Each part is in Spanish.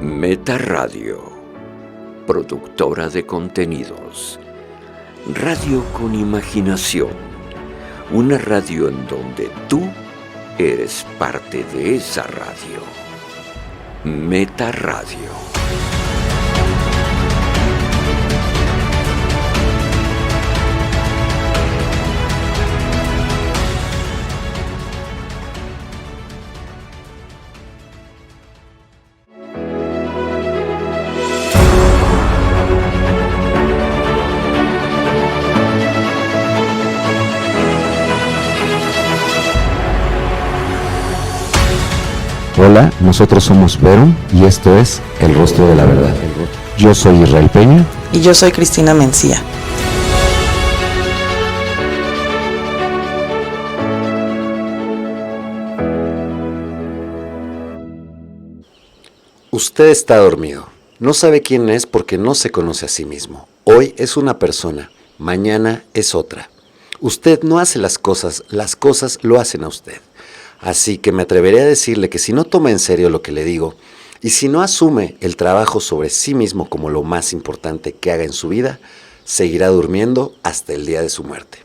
Meta Radio, productora de contenidos. Radio con imaginación. Una radio en donde tú eres parte de esa radio. Meta Radio. Hola, nosotros somos Verum y esto es El Rostro de la Verdad. Yo soy Israel Peña. Y yo soy Cristina Mencía. Usted está dormido. No sabe quién es porque no se conoce a sí mismo. Hoy es una persona, mañana es otra. Usted no hace las cosas lo hacen a usted. Así que me atreveré a decirle que si no toma en serio lo que le digo y si no asume el trabajo sobre sí mismo como lo más importante que haga en su vida, seguirá durmiendo hasta el día de su muerte.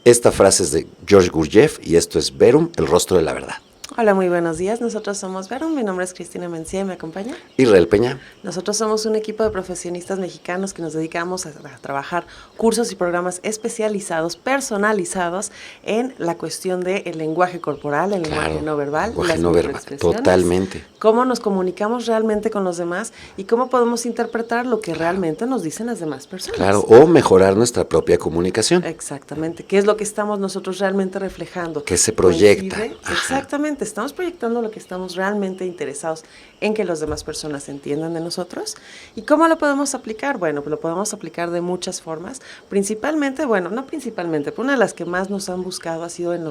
Esta frase es de George Gurdjieff y esto es Verum, el rostro de la verdad. Hola, muy buenos días. Nosotros somos Verum. Mi nombre es Cristina Mencía y me acompaña Israel Peña. Nosotros somos un equipo de profesionistas mexicanos que nos dedicamos a trabajar cursos y programas especializados, personalizados en la cuestión del lenguaje corporal, el lenguaje no verbal, lenguaje no verbal, totalmente. Cómo nos comunicamos realmente con los demás y cómo podemos interpretar lo que realmente nos dicen las demás personas. Claro, o mejorar nuestra propia comunicación. Exactamente. ¿Qué es lo que estamos nosotros realmente reflejando? ¿Qué se proyecta? Exactamente. Estamos proyectando lo que estamos realmente interesados en que las demás personas entiendan de nosotros. ¿Y cómo lo podemos aplicar? Bueno, pues lo podemos aplicar de muchas formas. Principalmente, bueno, no principalmente, pero una de las que más nos han buscado ha sido en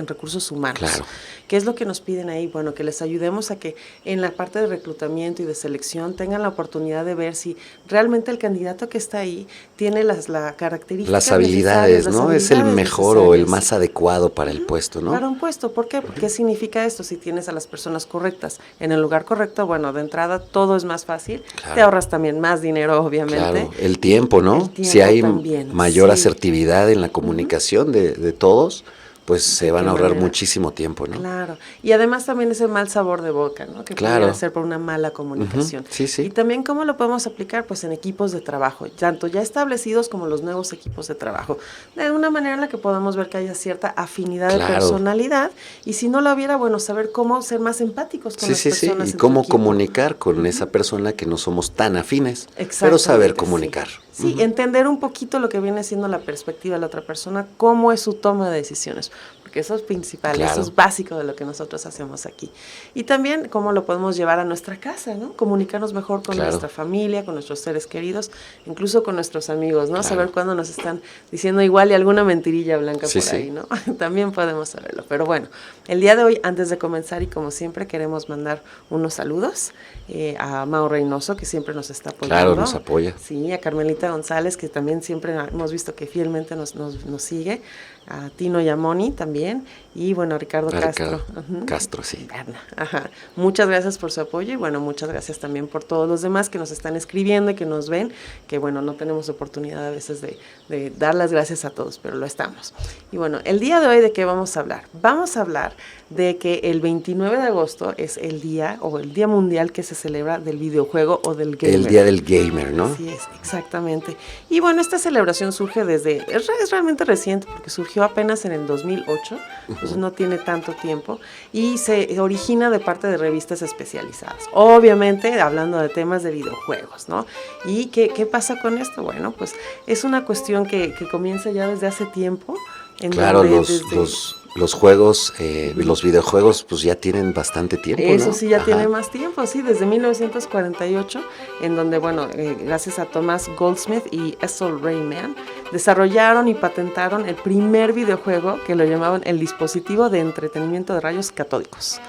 recursos humanos. Claro. ¿Qué es lo que nos piden ahí? Bueno, que les ayudemos a que en la parte de reclutamiento y de selección tengan la oportunidad de ver si realmente el candidato que está ahí tiene las características, las habilidades, ¿no? Es el mejor o el más adecuado para el puesto, ¿no? Para un puesto. ¿Por qué? Porque significa esto, si tienes a las personas correctas en el lugar correcto, bueno, de entrada todo es más fácil, claro. Te ahorras también más dinero, obviamente. Claro, el tiempo, ¿no? El tiempo si hay también, mayor asertividad en la comunicación de todos, pues se van a ahorrar muchísimo tiempo, ¿no? Claro, y además también ese mal sabor de boca, ¿no? Que puede ser por una mala comunicación. Sí, sí. Y también cómo lo podemos aplicar, pues en equipos de trabajo, tanto ya establecidos como los nuevos equipos de trabajo, de una manera en la que podamos ver que haya cierta afinidad de personalidad, y si no lo hubiera, bueno, saber cómo ser más empáticos con las personas. Y cómo comunicar con esa persona que no somos tan afines, pero saber comunicar. Sí, entender un poquito lo que viene siendo la perspectiva de la otra persona, cómo es su toma de decisiones, porque eso es principal, eso es básico de lo que nosotros hacemos aquí. Y también cómo lo podemos llevar a nuestra casa, ¿no? Comunicarnos mejor con nuestra familia, con nuestros seres queridos, incluso con nuestros amigos, ¿no? Saber cuándo nos están diciendo igual y alguna mentirilla blanca por ahí, ¿no? También podemos saberlo. Pero bueno, el día de hoy, antes de comenzar y como siempre, queremos mandar unos saludos a Mau Reynoso, que siempre nos está apoyando. Claro, nos apoya. Sí, a Carmelita González, que también siempre hemos visto que fielmente nos sigue, a Tino Yamoni también, y bueno, a Ricardo Castro. Castro, sí. Ajá. Muchas gracias por su apoyo y bueno, muchas gracias también por todos los demás que nos están escribiendo y que nos ven, que bueno, no tenemos oportunidad a veces de dar las gracias a todos, pero lo estamos. Y bueno, el día de hoy, ¿de qué vamos a hablar? Vamos a hablar de que el 29 de agosto es el día mundial que se celebra del videojuego o del gamer. El día del gamer, ¿no? Así es, exactamente. Y bueno, esta celebración surge es realmente reciente porque surgió apenas en el 2008, entonces no tiene tanto tiempo, y se origina de parte de revistas especializadas. Obviamente, hablando de temas de videojuegos, ¿no? ¿Y qué pasa con esto? Bueno, pues es una cuestión que comienza ya desde hace tiempo. Claro, los juegos, los videojuegos, pues ya tienen bastante tiempo, Eso ¿no? sí, ya tiene más tiempo, sí, desde 1948, en donde, bueno, gracias a Thomas Goldsmith y Ethel Rayman, desarrollaron y patentaron el primer videojuego que lo llamaban el dispositivo de entretenimiento de rayos catódicos.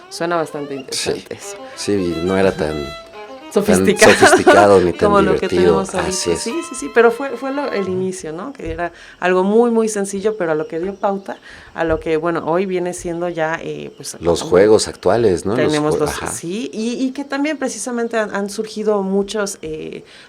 Suena bastante interesante eso. Sí, no era tan sofisticado ni tan como divertido. Lo que tenemos ahorita. Así es. Sí, pero fue el inicio, ¿no? Que era algo muy, muy sencillo, pero a lo que dio pauta, a lo que, bueno, hoy viene siendo ya, pues... Los juegos actuales, ¿no? Tenemos sí, y que también precisamente han surgido muchos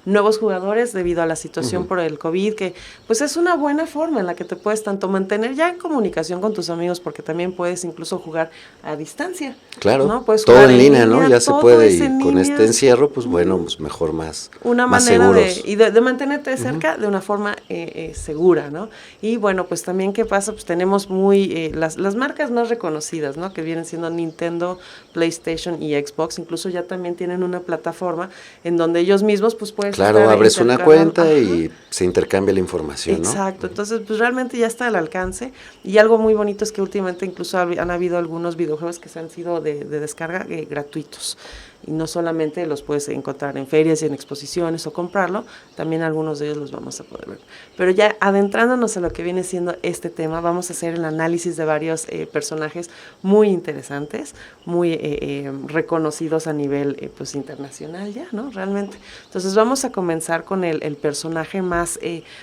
nuevos jugadores debido a la situación por el COVID, que pues es una buena forma en la que te puedes tanto mantener ya en comunicación con tus amigos, porque también puedes incluso jugar a distancia. Claro, ¿no? Puedes todo jugar en línea, ¿no? Ya se puede, y con línea. este encierro, pues bueno, pues mejor más una más manera seguros. de mantenerte cerca de una forma segura, ¿no? Y bueno, pues también, ¿qué pasa? Pues tenemos muy las marcas más reconocidas, ¿no? Que vienen siendo Nintendo, PlayStation y Xbox, incluso ya también tienen una plataforma en donde ellos mismos pues puedes claro, abres una cuenta y se intercambia la información, ¿no? Exacto, entonces pues realmente ya está al alcance, y algo muy bonito es que últimamente incluso han habido algunos videojuegos que se han sido de descarga gratuitos, y no solamente los puedes encontrar en ferias y en exposiciones o comprarlo, también algunos de ellos los vamos a poder ver. Pero ya adentrándonos en lo que viene siendo este tema, vamos a hacer el análisis de varios personajes muy interesantes, muy reconocidos a nivel pues internacional ya, ¿no? Realmente. Entonces vamos a comenzar con el personaje más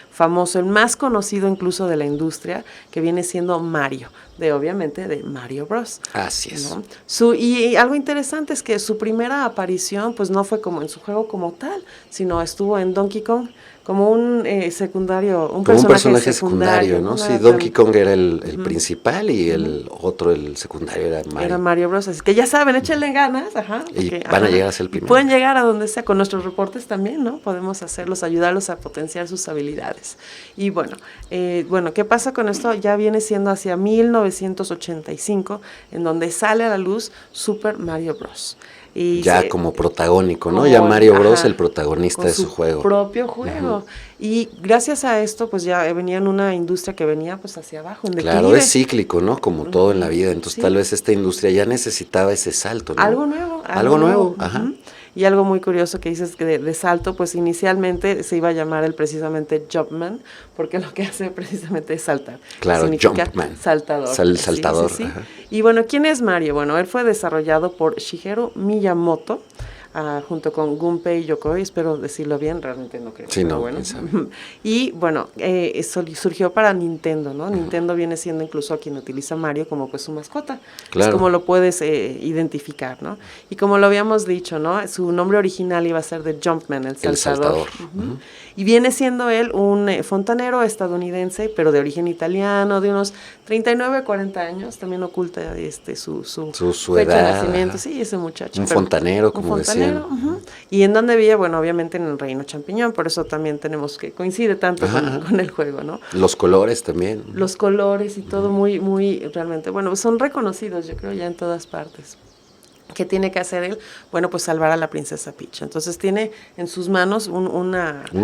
famoso, el más conocido incluso de la industria, que viene siendo Mario, obviamente de Mario Bros. Así es. ¿No? Y algo interesante es que su primera aparición pues no fue como en su juego como tal, sino estuvo en Donkey Kong como un secundario, un personaje secundario, ¿no? Sí, Donkey Kong era el principal y el otro, el secundario era Mario. Era Mario Bros. Así que ya saben, échenle ganas, porque, y van a llegar a ser el primero. Pueden llegar a donde sea, con nuestros reportes también, ¿no? Podemos hacerlos, ayudarlos a potenciar sus habilidades. Y bueno, ¿qué pasa con esto? Ya viene siendo hacia 1985, en donde sale a la luz Super Mario Bros. Y ya como protagónico, ¿no? Ya Mario Bros. El protagonista de su juego. Propio juego. Y gracias a esto, pues ya venía en una industria que venía pues hacia abajo, en declive. Claro, es cíclico, ¿no? Como todo en la vida. Entonces tal vez esta industria ya necesitaba ese salto, ¿no? Algo nuevo. Algo nuevo, ajá. Y algo muy curioso que dices que de salto, pues inicialmente se iba a llamar precisamente Jumpman, porque lo que hace precisamente es saltar. Claro, significa Jumpman. Saltador. Saltador. Sí. Y bueno, ¿quién es Mario? Bueno, él fue desarrollado por Shigeru Miyamoto, junto con Gunpei Yokoi, espero decirlo bien, realmente no creo. Sí, no, bueno. Y bueno, surgió para Nintendo, ¿no? Nintendo viene siendo incluso a quien utiliza Mario como pues su mascota. Claro. Es como lo puedes identificar, ¿no? Y como lo habíamos dicho, ¿no? Su nombre original iba a ser de Jumpman, el saltador. Y viene siendo él un fontanero estadounidense, pero de origen italiano, de unos 39, 40 años, también oculta su fecha de nacimiento. Sí, ese muchacho. Un fontanero, como decían. ¿Y en dónde vivía? Bueno, obviamente en el Reino Champiñón, por eso también tenemos que coincide tanto con el juego, ¿no? Los colores también. Los colores y todo muy, muy, realmente, bueno, son reconocidos, yo creo, ya en todas partes. ¿Qué tiene que hacer él? Bueno, pues salvar a la princesa Peach. Entonces tiene en sus manos un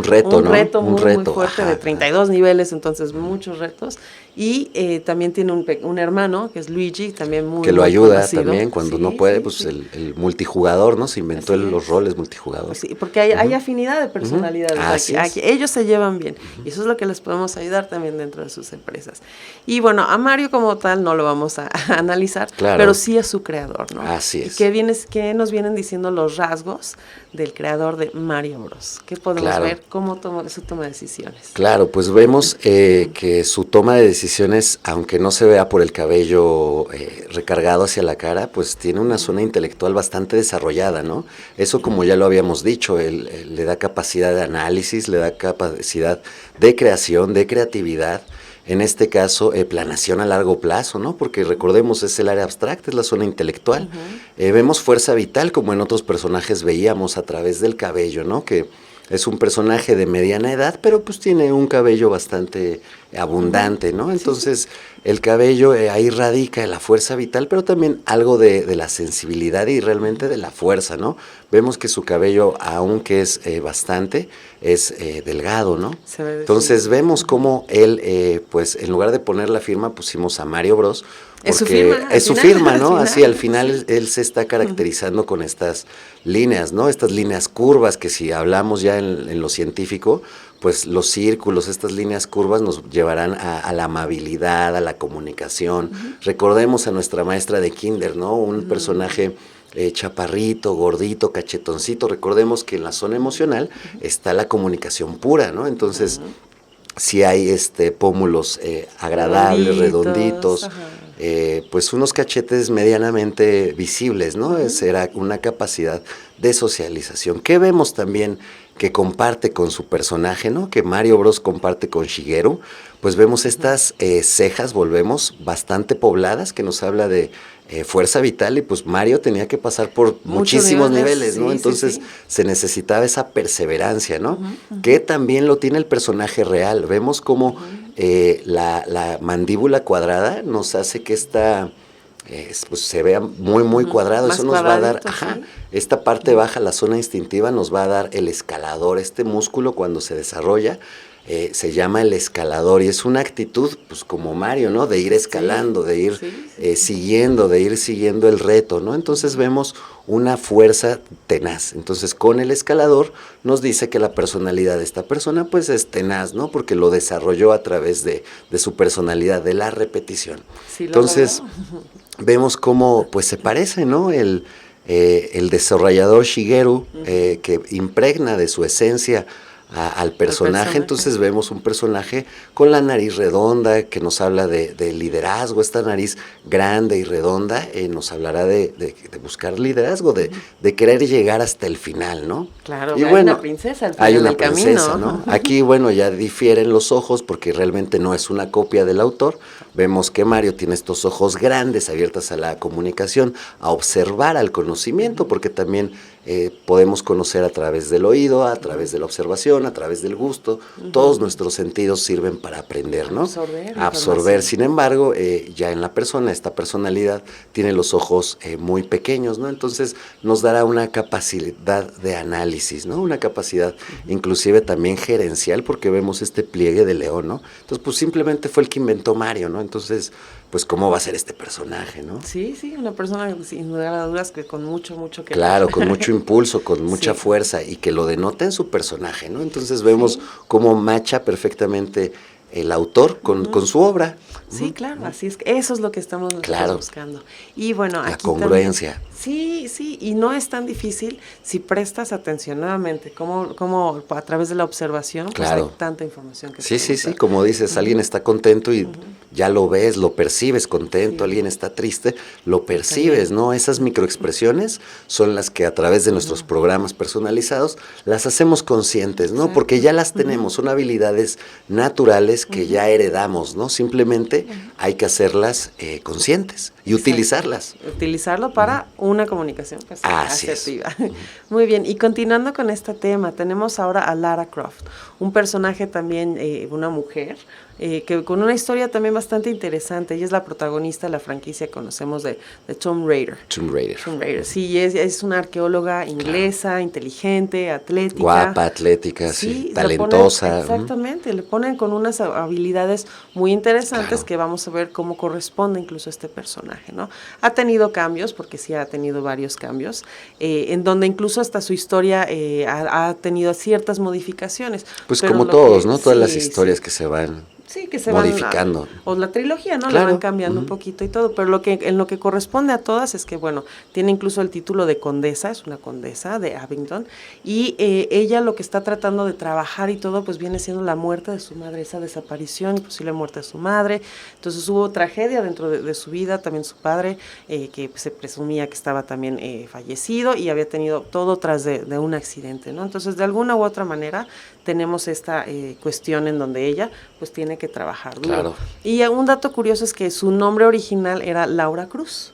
reto, ¿no? Muy fuerte de 32 niveles, entonces muchos retos. Y también tiene un hermano, que es Luigi, también muy que lo ayuda conocido. También cuando no puede, pues sí. El multijugador, ¿no? Se inventó los roles multijugador. Sí, porque hay afinidad de personalidades. Aquí ellos se llevan bien. Y eso es lo que les podemos ayudar también dentro de sus empresas. Y bueno, a Mario como tal no lo vamos a analizar, pero sí a su creador, ¿no? Así es. ¿Qué nos vienen diciendo los rasgos del creador de Mario Bros? ¿Qué podemos ver? ¿Cómo su toma de decisiones? Claro, pues vemos que su toma de decisiones, aunque no se vea por el cabello recargado hacia la cara, pues tiene una zona intelectual bastante desarrollada, ¿no? Eso, como ya lo habíamos dicho, él le da capacidad de análisis, le da capacidad de creación, de creatividad. En este caso, planeación a largo plazo, ¿no? Porque recordemos, es el área abstracta, es la zona intelectual. Vemos fuerza vital, como en otros personajes veíamos a través del cabello, ¿no? Que es un personaje de mediana edad, pero pues tiene un cabello bastante abundante, ¿no? Entonces, el cabello ahí radica la fuerza vital, pero también algo de la sensibilidad y realmente de la fuerza, ¿no? Vemos que su cabello, aunque es bastante, es delgado, ¿no? Entonces, vemos cómo él, pues, en lugar de poner la firma, pusimos a Mario Bros., porque es su firma, ¿no? Así al final él se está caracterizando con estas líneas, ¿no? Estas líneas curvas que si hablamos ya en lo científico, pues los círculos, estas líneas curvas nos llevarán a la amabilidad, a la comunicación. Recordemos a nuestra maestra de kinder, ¿no? Un personaje chaparrito, gordito, cachetoncito. Recordemos que en la zona emocional está la comunicación pura, ¿no? Entonces, si hay pómulos agradables, redonditos, pues unos cachetes medianamente visibles, ¿no? Será una capacidad de socialización. ¿Qué vemos también que comparte con su personaje, ¿no? Que Mario Bros comparte con Shigeru? Pues vemos estas cejas, volvemos, bastante pobladas, que nos habla de fuerza vital, y pues Mario tenía que pasar por muchísimos niveles, ¿no? Entonces se necesitaba esa perseverancia, ¿no? Que también lo tiene el personaje real. Vemos como la mandíbula cuadrada nos hace que pues se vea muy cuadrado. Más eso nos va a dar, esta parte baja, la zona instintiva, nos va a dar el escalador. Este músculo, cuando se desarrolla, se llama el escalador, y es una actitud, pues como Mario, ¿no? De ir escalando, de ir siguiendo el reto, ¿no? Entonces vemos una fuerza tenaz. Entonces, con el escalador nos dice que la personalidad de esta persona, pues es tenaz, ¿no? Porque lo desarrolló a través de su personalidad, de la repetición. Entonces, vemos cómo, pues se parece, ¿no? El desarrollador Shigeru, que impregna de su esencia al personaje. Entonces vemos un personaje con la nariz redonda, que nos habla de liderazgo. Esta nariz grande y redonda nos hablará de buscar liderazgo, de querer llegar hasta el final, ¿no? Claro, y hay una princesa al final del camino, ¿no? Aquí, bueno, ya difieren los ojos, porque realmente no es una copia del autor. Vemos que Mario tiene estos ojos grandes, abiertos a la comunicación, a observar, al conocimiento, porque también podemos conocer a través del oído, a través de la observación, a través del gusto. Todos nuestros sentidos sirven para aprender, ¿no? Absorber. Sin embargo, ya en la persona, esta personalidad tiene los ojos muy pequeños, ¿no? Entonces nos dará una capacidad de análisis, ¿no? Una capacidad inclusive también gerencial, porque vemos este pliegue de león, ¿no? Entonces, pues simplemente fue el que inventó Mario, ¿no? Entonces, pues cómo va a ser este personaje, ¿no? Sí, una persona sin lugar a dudas que con mucho que... Claro, con mucho impulso, con mucha fuerza, y que lo denota en su personaje, ¿no? Entonces vemos cómo macha perfectamente el autor con su obra. Sí, claro, así es. Eso es lo que estamos buscando. Y bueno, la congruencia. También, sí, y no es tan difícil si prestas atención nuevamente, como a través de la observación, pues hay tanta información que Sí, como dices, alguien está contento y ya lo ves, lo percibes contento, alguien está triste, lo percibes, ¿no? Esas microexpresiones son las que a través de nuestros programas personalizados las hacemos conscientes, ¿no? Porque ya las tenemos, son habilidades naturales que ya heredamos, ¿no? Simplemente hay que hacerlas conscientes y utilizarlas. Utilizarlo para una comunicación asertiva. Muy bien, y continuando con este tema, tenemos ahora a Lara Croft, un personaje también, una mujer, que con una historia también bastante interesante. Ella es la protagonista de la franquicia que conocemos de Tomb Raider. Tomb Raider. Sí, es una arqueóloga inglesa, inteligente, atlética. Guapa, atlética, talentosa. Exactamente, le ponen con unas habilidades muy interesantes que vamos a ver cómo corresponde incluso a este personaje, ¿no? Ha tenido cambios, porque sí ha tenido varios cambios, en donde incluso hasta su historia ha tenido ciertas modificaciones. Pues como todos, ¿no? Todas las historias que se van... Sí, que se modificando. O la trilogía, ¿no? La van cambiando un poquito y todo, pero en lo que corresponde a todas es que, bueno, tiene incluso el título de condesa, es una condesa de Abingdon, y ella lo que está tratando de trabajar y todo, pues viene siendo la muerte de su madre, esa desaparición y posible muerte de su madre. Entonces hubo tragedia dentro de su vida, también su padre, que se presumía que estaba también fallecido y había tenido todo tras de un accidente, ¿no? Entonces, de alguna u otra manera, tenemos esta cuestión en donde ella, pues, tiene que trabajar duro. Claro. Y un dato curioso es que su nombre original era Laura Cruz.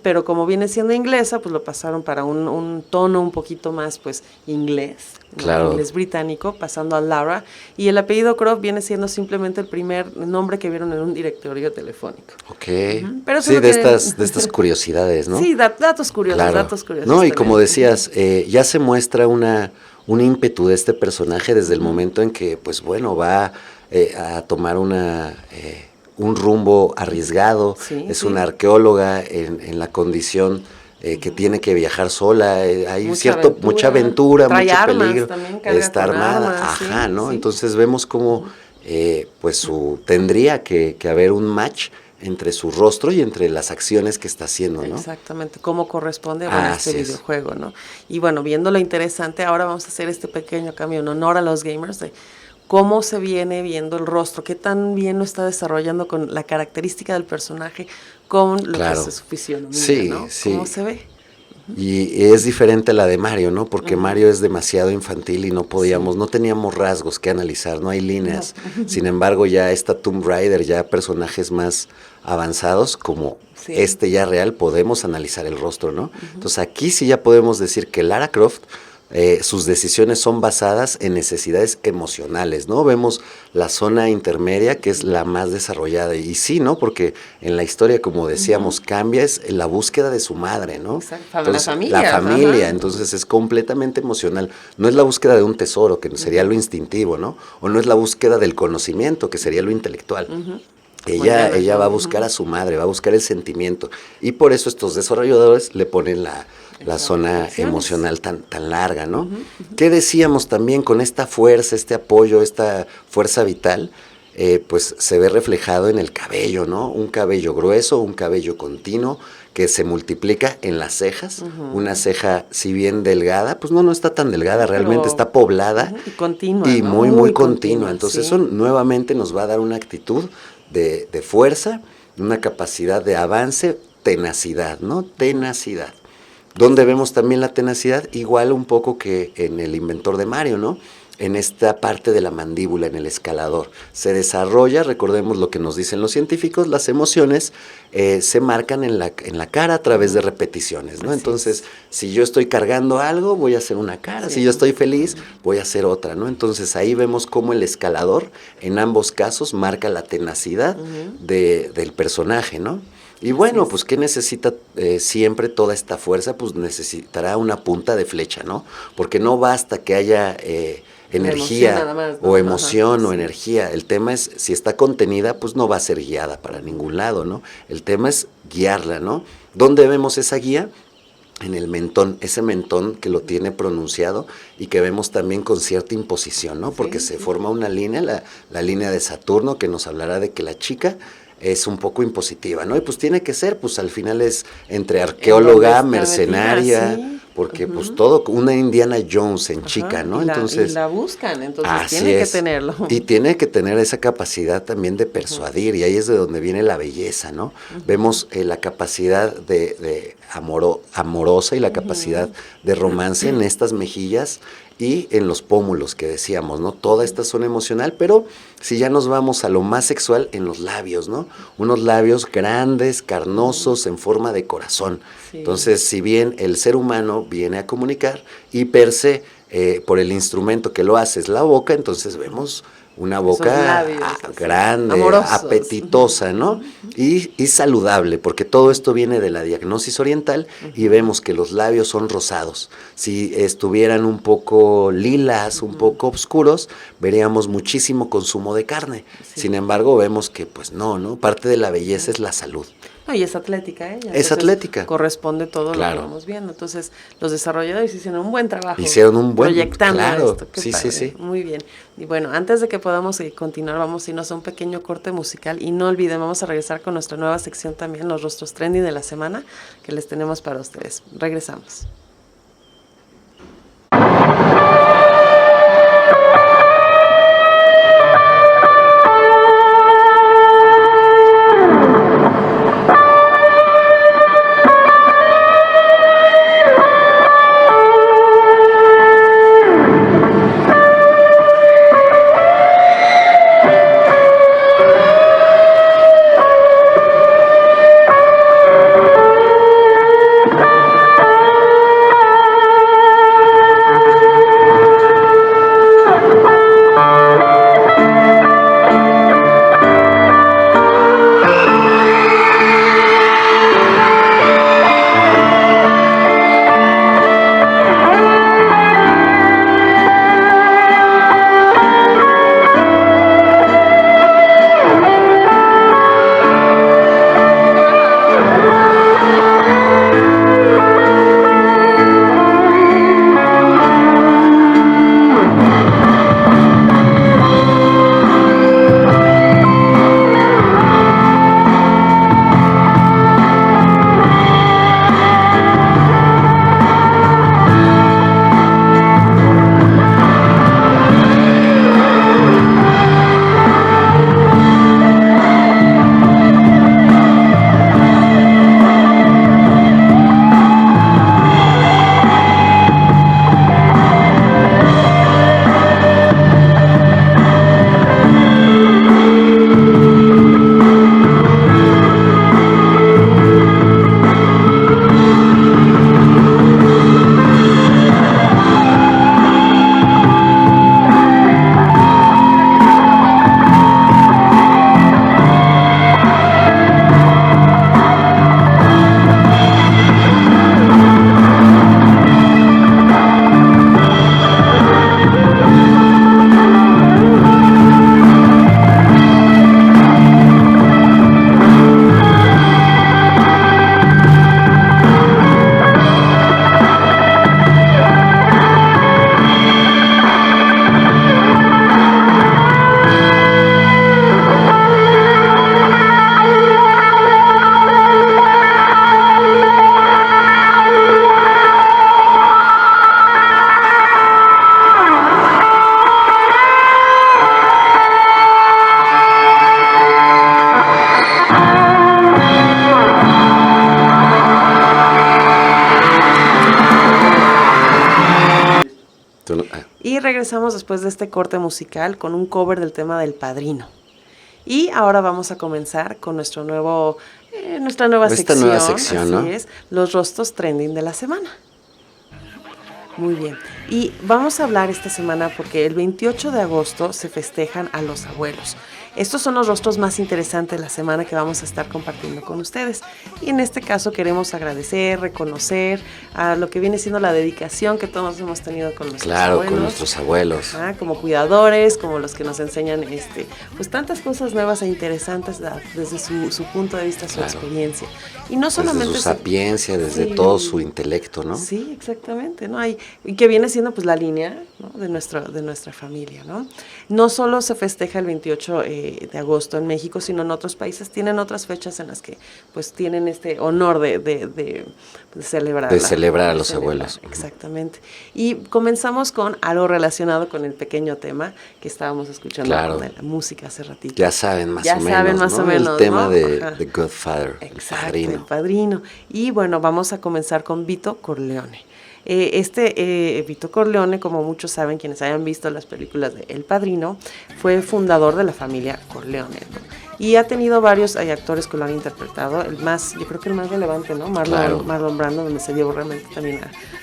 Pero como viene siendo inglesa, pues lo pasaron para un tono un poquito más, pues, inglés, ¿no? Inglés británico, pasando a Laura. Y el apellido Croft viene siendo simplemente el primer nombre que vieron en un directorio telefónico. Pero sí, de estas curiosidades, ¿no? Sí, datos curiosos, No, y como decías, ya se muestra un ímpetu de este personaje desde el momento en que, pues bueno, va a tomar un rumbo arriesgado. Una arqueóloga en la condición que tiene que viajar sola, hay mucha aventura, mucho peligro, está armada, ¿no? Entonces vemos cómo pues tendría que haber un match entre su rostro y entre las acciones que está haciendo, ¿no? Exactamente, cómo corresponde a este videojuego, ¿no? Y bueno, viendo lo interesante, ahora vamos a hacer este pequeño cambio en honor a los gamers de cómo se viene viendo el rostro, qué tan bien lo está desarrollando con la característica del personaje, con lo que es su fisionomía, ¿no? ¿Cómo se ve? Y es diferente a la de Mario, ¿no? Porque Mario es demasiado infantil y no podíamos, no teníamos rasgos que analizar, no hay líneas. Sin embargo, ya está Tomb Raider, ya personajes más avanzados como este ya real, podemos analizar el rostro, ¿no? Entonces aquí sí ya podemos decir que Lara Croft, sus decisiones son basadas en necesidades emocionales, ¿no? Vemos la zona intermedia, que es la más desarrollada, y sí, ¿no? Porque en la historia, como decíamos, cambia, es la búsqueda de su madre, ¿no? Exacto. Entonces, la familia, entonces es completamente emocional. No es la búsqueda de un tesoro, que sería lo instintivo, ¿no? O no es la búsqueda del conocimiento, que sería lo intelectual. Ella va a buscar a su madre, va a buscar el sentimiento, y por eso estos desarrolladores le ponen la zona emocional tan larga, ¿no? ¿Qué decíamos también con esta fuerza, este apoyo, esta fuerza vital? Pues se ve reflejado en el cabello, ¿no? Un cabello grueso, un cabello continuo, que se multiplica en las cejas. Una ceja, si bien delgada, pues no está tan delgada, realmente está poblada. Y continua, y ¿no? muy continua. Entonces eso nuevamente nos va a dar una actitud de fuerza, una capacidad de avance, tenacidad, ¿no? Tenacidad. Donde vemos también la tenacidad, igual un poco que en el inventor de Mario, ¿no? En esta parte de la mandíbula, en el escalador. Se desarrolla, recordemos lo que nos dicen los científicos, las emociones se marcan en la cara a través de repeticiones, ¿no? Entonces, si yo estoy cargando algo, voy a hacer una cara, si yo estoy feliz, voy a hacer otra, ¿no? Entonces, ahí vemos cómo el escalador, en ambos casos, marca la tenacidad del personaje, ¿no? Y bueno, pues ¿qué necesita siempre toda esta fuerza? Pues necesitará una punta de flecha, ¿no? Porque no basta que haya energía o emoción o energía. El tema es, si está contenida, pues no va a ser guiada para ningún lado, ¿no? El tema es guiarla, ¿no? ¿Dónde vemos esa guía? En el mentón, ese mentón que lo tiene pronunciado y que vemos también con cierta imposición, ¿no? Porque se forma una línea, la línea de Saturno, que nos hablará de que la chica es un poco impositiva, ¿no? Y pues tiene que ser, pues al final es entre arqueóloga, mercenaria, porque pues todo, una Indiana Jones en chica, ¿no? Entonces, y la buscan, entonces tiene que tenerlo. Y tiene que tener esa capacidad también de persuadir, y ahí es de donde viene la belleza, ¿no? Vemos la capacidad de amorosa y la capacidad de romance en estas mejillas y en los pómulos que decíamos, ¿no? Toda esta zona emocional, pero si ya nos vamos a lo más sexual, en los labios, ¿no? Unos labios grandes, carnosos, en forma de corazón. Entonces, si bien el ser humano viene a comunicar y per se, por el instrumento que lo hace es la boca, entonces vemos una boca grande, amorosos, apetitosa, ¿no? Y saludable, porque todo esto viene de la diagnosis oriental y vemos que los labios son rosados. Si estuvieran un poco lilas, un poco oscuros, veríamos muchísimo consumo de carne. Sin embargo, vemos que pues no, parte de la belleza es la salud. Y es atlética ella. Es atlética. Corresponde todo lo que vamos viendo. Entonces, los desarrolladores hicieron un buen trabajo. Hicieron un buen proyectando esto. Sí. Muy bien. Y bueno, antes de que podamos continuar, vamos a irnos a un pequeño corte musical. Y no olviden, vamos a regresar con nuestra nueva sección también, los rostros trendy de la semana, que les tenemos para ustedes. Regresamos. regresamos después de este corte musical con un cover del tema del Padrino. Y ahora vamos a comenzar con nuestra nueva sección, ¿no? Así es, los rostros trending de la semana. Muy bien. Y vamos a hablar esta semana porque el 28 de agosto se festejan a los abuelos. Estos son los rostros más interesantes de la semana que vamos a estar compartiendo con ustedes. Y en este caso queremos agradecer, reconocer a lo que viene siendo la dedicación que todos hemos tenido con nuestros abuelos. Claro, con nuestros abuelos. Como cuidadores, como los que nos enseñan pues tantas cosas nuevas e interesantes desde su punto de vista, su experiencia. Y no solamente desde su sapiencia, desde todo su intelecto, ¿no? Sí, exactamente, ¿no? Y que viene siendo pues la línea, ¿no? de nuestra familia, ¿no? No solo se festeja el 28 de agosto en México, sino en otros países tienen otras fechas en las que pues tienen este honor de celebrar. De celebrar a los abuelos. Exactamente. Y comenzamos con algo relacionado con el pequeño tema que estábamos escuchando con la música hace ratito. Ya saben más o menos, el tema de The Godfather, exacto, el Padrino. Y bueno, vamos a comenzar con Vito Corleone. Vito Corleone, como muchos saben, quienes hayan visto las películas de El Padrino, fue fundador de la familia Corleone, ¿no? Y ha tenido varios actores que lo han interpretado. Yo creo que el más relevante, ¿no? Marlon Brando, donde se dio realmente también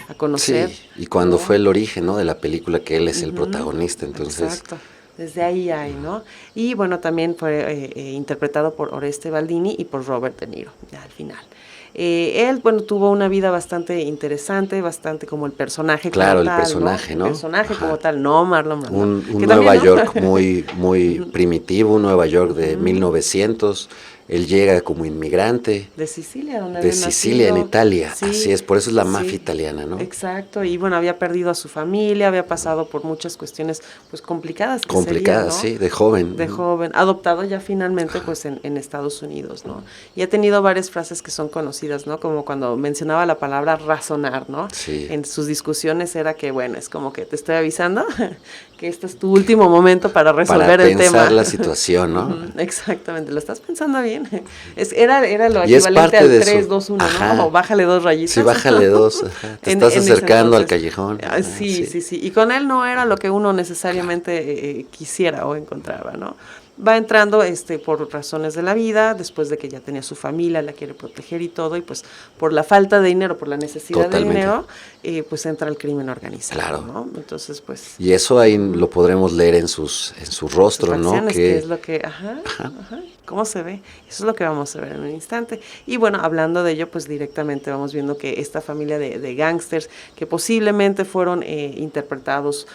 a conocer. Sí, y cuando fue el origen, ¿no? De la película, que él es el protagonista, entonces. Exacto. Desde ahí hay, ¿no? Y bueno, también fue interpretado por Oreste Baldini y por Robert De Niro, ya al final. Él, tuvo una vida bastante interesante, bastante como el personaje como tal. Claro, el personaje, ¿no? El personaje como tal, no Marlon Brando. Un Nueva York muy, muy primitivo, un Nueva York de 1900. Él llega como inmigrante. De Sicilia, donde De Sicilia, en Italia. Sí, así es, por eso es la mafia italiana, ¿no? Exacto, y bueno, había perdido a su familia, había pasado por muchas cuestiones pues complicadas. Complicadas, ¿no? Sí, de joven. De joven, adoptado ya finalmente pues en Estados Unidos, ¿no? Y ha tenido varias frases que son conocidas, ¿no? Como cuando mencionaba la palabra razonar, ¿no? Sí. En sus discusiones era que, bueno, es como que te estoy avisando que este es tu último momento para resolver el tema. Para pensar la situación, ¿no? Exactamente, lo estás pensando bien. Era lo equivalente al 3, 2, 1, ¿no? O bájale 2 rayitas. Sí, bájale 2. Te estás acercando al callejón. Sí. Y con él no era lo que uno necesariamente quisiera o encontraba, ¿no? Va entrando por razones de la vida, después de que ya tenía su familia, la quiere proteger y todo, y pues por la falta de dinero, por la necesidad de dinero, pues entra el crimen organizado, claro, ¿no? Entonces, pues... Y eso ahí lo podremos leer en su rostro, ¿no? Que es lo que... ¿Cómo se ve? Eso es lo que vamos a ver en un instante. Y bueno, hablando de ello, pues directamente vamos viendo que esta familia de gángsters, que posiblemente fueron interpretados,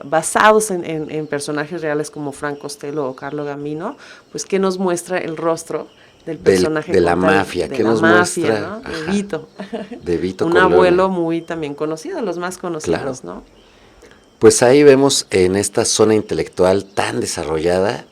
basados en personajes reales como Frank Costello o Carlo Gambino, pues que nos muestra el rostro del personaje de la mafia, que nos muestra, ¿no? De Vito. De Vito un Corleone. abuelo muy también conocido, los más conocidos, claro. ¿no? Pues ahí vemos en esta zona intelectual tan desarrollada,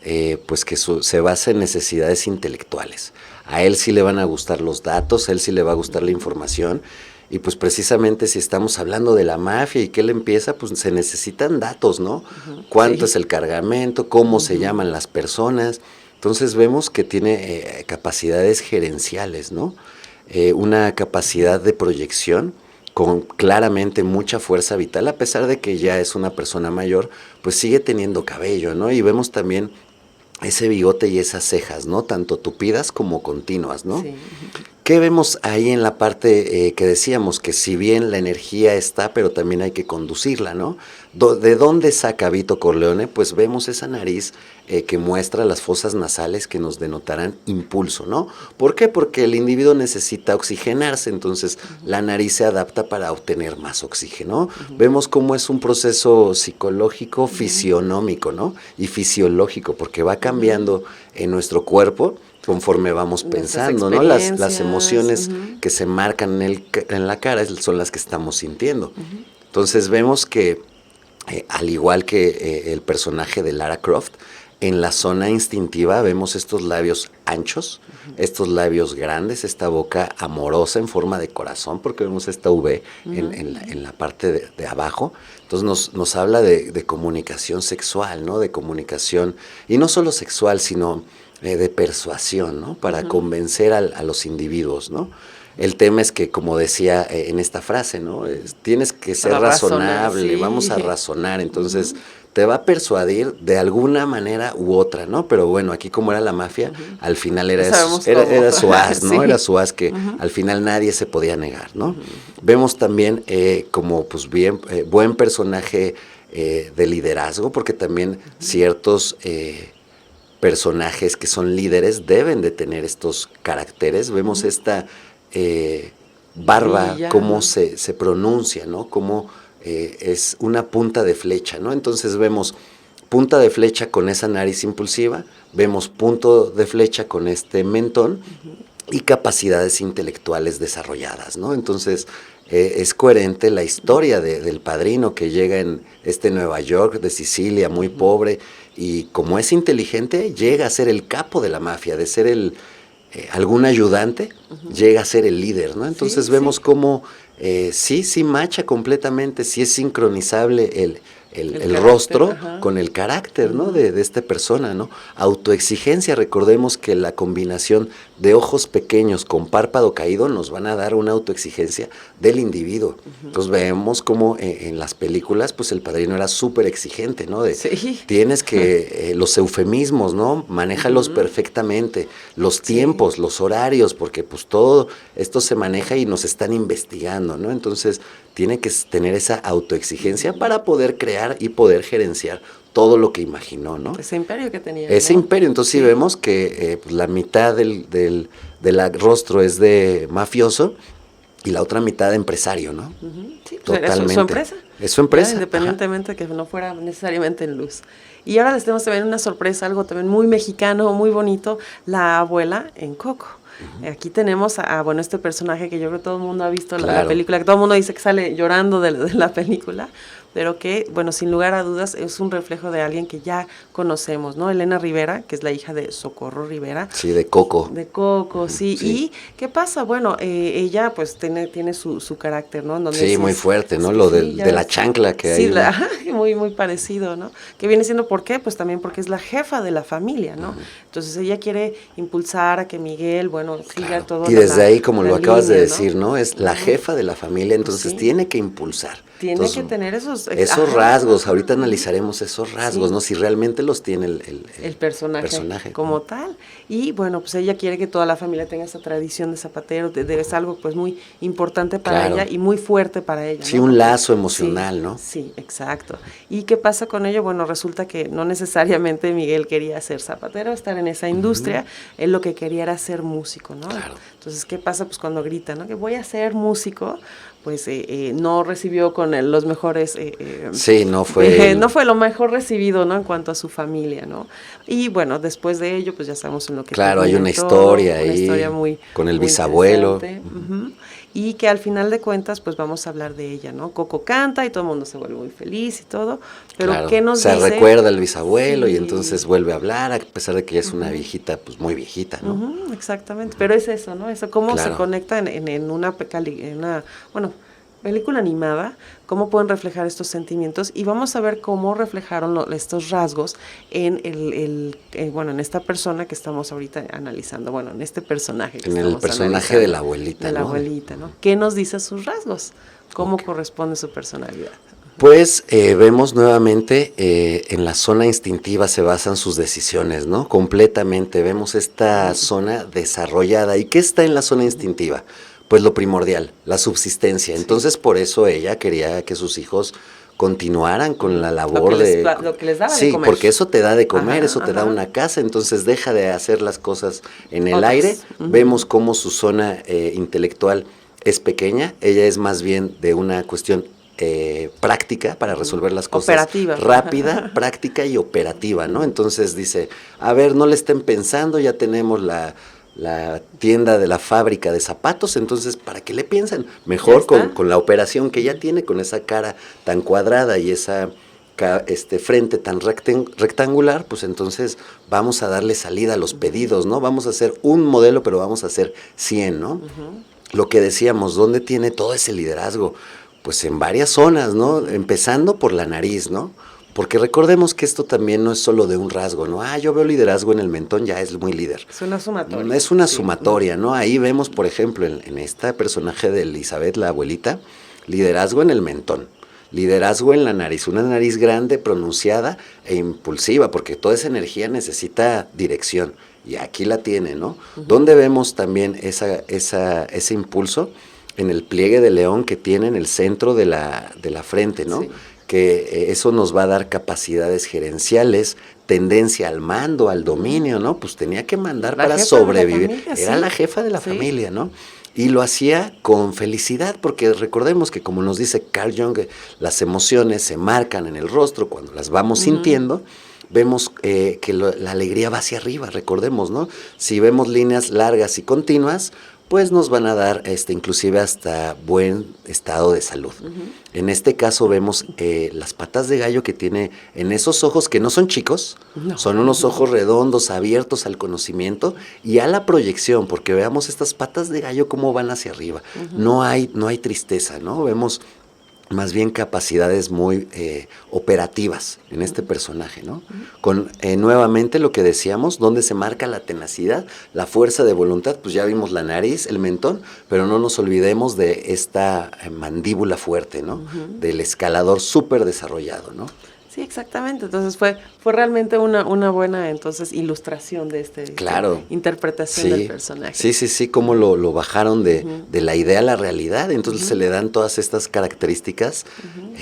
pues que se basa en necesidades intelectuales. A él sí le van a gustar los datos, a él sí le va a gustar la información, y pues precisamente si estamos hablando de la mafia y que él empieza, pues se necesitan datos, ¿no? ¿Cuánto es el cargamento? ¿Cómo se llaman las personas? Entonces vemos que tiene capacidades gerenciales, ¿no? Una capacidad de proyección con claramente mucha fuerza vital, a pesar de que ya es una persona mayor, pues sigue teniendo cabello, ¿no? Y vemos también ese bigote y esas cejas, ¿no? Tanto tupidas como continuas, ¿no? Sí. ¿Qué vemos ahí en la parte que decíamos? Que si bien la energía está, pero también hay que conducirla, ¿no? ¿De dónde saca Vito Corleone? Pues vemos esa nariz que muestra las fosas nasales que nos denotarán impulso, ¿no? ¿Por qué? Porque el individuo necesita oxigenarse, entonces la nariz se adapta para obtener más oxígeno. Vemos cómo es un proceso psicológico, fisionómico, ¿no? Y fisiológico, porque va cambiando en nuestro cuerpo conforme vamos pensando, ¿no? Las emociones que se marcan en la cara son las que estamos sintiendo. Entonces vemos que, al igual que el personaje de Lara Croft, en la zona instintiva vemos estos labios anchos, estos labios grandes, esta boca amorosa en forma de corazón, porque vemos esta V en la parte de abajo. Entonces nos habla de comunicación sexual, ¿no? De comunicación, y no solo sexual, sino de persuasión, ¿no? Para convencer a los individuos, ¿no? El tema es que, como decía en esta frase, ¿no? Tienes que ser razonable, sí. vamos a razonar, entonces te va a persuadir de alguna manera u otra, ¿no? Pero bueno, aquí como era la mafia, al final era su as, ¿no? Sí. Era su as que al final nadie se podía negar, ¿no? Vemos también como pues bien, buen personaje de liderazgo, porque también ciertos personajes que son líderes deben de tener estos caracteres. Vemos esta barba, cómo se pronuncia, ¿no? Cómo es una punta de flecha, ¿no? Entonces vemos punta de flecha con esa nariz impulsiva, vemos punto de flecha con este mentón y capacidades intelectuales desarrolladas, ¿no? Entonces es coherente la historia del padrino que llega en Nueva York, de Sicilia, muy pobre, y como es inteligente, llega a ser el capo de la mafia, de ser algún ayudante, llega a ser el líder, ¿no? Entonces vemos cómo sí macha completamente, sí es sincronizable el rostro con el carácter, ¿no? De esta persona, ¿no? Autoexigencia, recordemos que la combinación de ojos pequeños con párpado caído nos van a dar una autoexigencia del individuo. Entonces vemos como en las películas, pues el padrino era súper exigente, ¿no? Tienes que, los eufemismos, ¿no? Manéjalos perfectamente, los tiempos, los horarios, porque pues todo esto se maneja y nos están investigando, ¿no? Entonces tiene que tener esa autoexigencia para poder crear y poder gerenciar todo lo que imaginó, ¿no? Ese imperio que tenía. Ese imperio, entonces sí vemos que pues, la mitad del rostro es de mafioso y la otra mitad de empresario, ¿no? Sí, totalmente. ¿Es su empresa? Es su empresa. Independientemente de que no fuera necesariamente en luz. Y ahora les tenemos también una sorpresa, algo también muy mexicano, muy bonito, la abuela en Coco. Aquí tenemos bueno, este personaje que yo creo que todo el mundo ha visto la película, que todo el mundo dice que sale llorando de la película, pero que, bueno, sin lugar a dudas es un reflejo de alguien que ya conocemos, ¿no? Elena Rivera, que es la hija de Socorro Rivera. Sí, de Coco. De Coco, sí. ¿Y qué pasa? Bueno, ella pues tiene su carácter, ¿no? Donde sí, muy fuerte, ¿no? Lo de la chancla que hay. Sí, muy parecido, ¿no? Que viene siendo, ¿por qué? Pues también porque es la jefa de la familia, ¿no? Entonces ella quiere impulsar a que Miguel, bueno, siga todo. Y desde ahí, como lo acabas de decir, ¿no? Es la jefa de la familia, entonces tiene que impulsar. Tiene que tener esos rasgos, ahorita analizaremos esos rasgos, ¿no? Si realmente los tiene el personaje como tal. Y bueno, pues ella quiere que toda la familia tenga esa tradición de zapatero, es algo pues muy importante para ella y muy fuerte para ella. Sí, ¿no? Un lazo emocional, ¿no? Sí, exacto. ¿Y qué pasa con ello? Bueno, resulta que no necesariamente Miguel quería ser zapatero, estar en esa industria, él lo que quería era ser músico, ¿no? Claro. Entonces, ¿qué pasa? Pues cuando grita, ¿no? Que voy a ser músico, pues no recibió con los mejores... sí, no fue... no fue lo mejor recibido, ¿no? En cuanto a su familia, ¿no? Y bueno, después de ello, pues ya sabemos en lo que... Claro, hay una historia ahí, una historia muy... con el bisabuelo. Y que al final de cuentas, pues vamos a hablar de ella, ¿no? Coco canta y todo el mundo se vuelve muy feliz y todo, pero ¿qué nos dice? Se recuerda al bisabuelo y entonces vuelve a hablar, a pesar de que ya es una viejita, pues muy viejita, ¿no? Exactamente, pero es eso, ¿no? Eso, cómo se conecta en una película animada, cómo pueden reflejar estos sentimientos, y vamos a ver cómo reflejaron estos rasgos en en esta persona que estamos ahorita analizando, bueno, en este personaje que en el personaje de la abuelita, de la abuelita, ¿no? ¿Qué nos dice sus rasgos? ¿Cómo corresponde su personalidad? Pues vemos nuevamente en la zona instintiva se basan sus decisiones, ¿no? Completamente, vemos esta zona desarrollada. ¿Y qué está en la zona instintiva? Pues lo primordial, la subsistencia. Entonces, por eso ella quería que sus hijos continuaran con la labor lo que les daba de comer. Sí, porque eso te da de comer, eso te da una casa, entonces deja de hacer las cosas en el aire. Vemos cómo su zona intelectual es pequeña, ella es más bien de una cuestión práctica para resolver las cosas. Operativa. Rápida, práctica y operativa, ¿no? Entonces dice, a ver, no le estén pensando, ya tenemos la tienda de la fábrica de zapatos, entonces, ¿para qué le piensan? Mejor con la operación que ya tiene, con esa cara tan cuadrada y esa frente tan rectangular, pues entonces vamos a darle salida a los pedidos, ¿no? Vamos a hacer un modelo, pero vamos a hacer 100, ¿no? Lo que decíamos, ¿dónde tiene todo ese liderazgo? Pues en varias zonas, ¿no? Empezando por la nariz, ¿no? Porque recordemos que esto también no es solo de un rasgo, ¿no? Yo veo liderazgo en el mentón, ya es muy líder. Es una sumatoria. Es una sumatoria, ¿no? Ahí vemos, por ejemplo, en este personaje de Elizabeth, la abuelita, liderazgo en el mentón. Liderazgo en la nariz, una nariz grande, pronunciada e impulsiva, porque toda esa energía necesita dirección. Y aquí la tiene, ¿no? ¿Dónde vemos también ese impulso? En el pliegue de león que tiene en el centro de la frente, ¿no? Sí. Que eso nos va a dar capacidades gerenciales, tendencia al mando, al dominio, ¿no? Pues tenía que mandar para sobrevivir. Familia, era la jefa de la familia, ¿no? Y lo hacía con felicidad, porque recordemos que, como nos dice Carl Jung, las emociones se marcan en el rostro cuando las vamos sintiendo. Vemos que la alegría va hacia arriba, recordemos, ¿no? Si vemos líneas largas y continuas, pues nos van a dar inclusive hasta buen estado de salud. En este caso vemos las patas de gallo que tiene en esos ojos que no son chicos, son unos ojos redondos, abiertos al conocimiento y a la proyección, porque veamos estas patas de gallo cómo van hacia arriba. No hay tristeza, ¿no? Vemos más bien capacidades muy operativas en este personaje, ¿no? Con nuevamente lo que decíamos, donde se marca la tenacidad, la fuerza de voluntad, pues ya vimos la nariz, el mentón, pero no nos olvidemos de esta mandíbula fuerte, ¿no? Del escalador súper desarrollado, ¿no? Sí, exactamente. Entonces fue realmente una buena ilustración de interpretación del personaje. Sí, cómo lo bajaron de la idea a la realidad. Entonces se le dan todas estas características